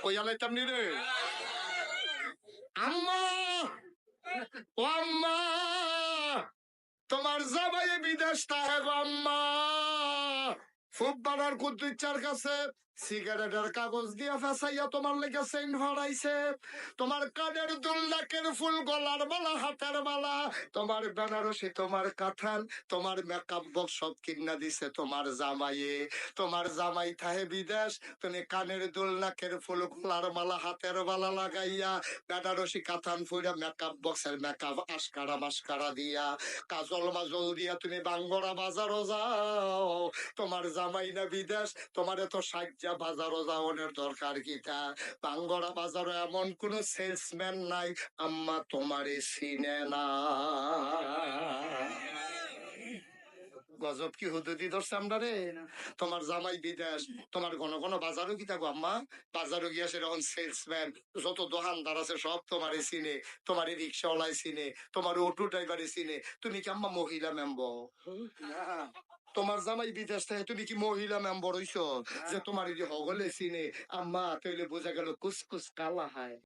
কইয়া লাইতাম নি রে আম্মা, ও আম্মা, তোমার জামাই বিদেশ থাকে গো আম্মা। ফুটবলার কুদ্দুচ্চার কাছে সিগারেটের কাগজ দিয়া ফেসাইয়া তোমার লেগে সেন্ট ভরাইছে। তোমার কানের দুল, নাকের ফুল, গলার মালা, হাতের মালা, তোমার বেনারসি, তোমার কাঁথান, তোমার মেকআপ বক্স সব কিনা দিছে তোমার জামাইয়ে। তোমার জামাই থাহে বিদেশ, তুমি কানের দুল, নাকের ফুল, গলার মালা, হাতের মালা লাগাইয়া বেনারসি কাঁথান ফুইরা মেকআপ বক্সের মেকআপ আশকারা মাস্কারা দিয়া কাজল মাজল দিয়া তুমি বাঙ্গরা বাজারও যাও। তোমার জামাই না বিদেশ, তোমার এত সাজ্জা বাজারও যাওয়ানোর দরকার কিটা? বাঙ্গরা বাজারও এমন কোন সেলসম্যান নাই আম্মা তোমারে চিনে না। গজব কি হুদুদি ধরছে আমরা রে। তোমার জামাই বিদেশ, তোমার ঘন ঘন বাজারও কি থাকবো আম্মা? বাজারও গিয়া সেরকম সেলসম্যান যত দোকানদার আছে সব তোমারে চিনে, তোমার রিক্সাওয়ালাই চিনে, তোমার অটো ড্রাইভারে চিনে। তুমি কি আম্মা মহিলা মেম্বর? তোমার জামাই বিদেশ থেকে তুমি কি মহিলা মেম্বর হইছো যে তোমার হগলে চিনে? আম্মা তাইলে বোঝা গেল কুসকুস কালা হয়।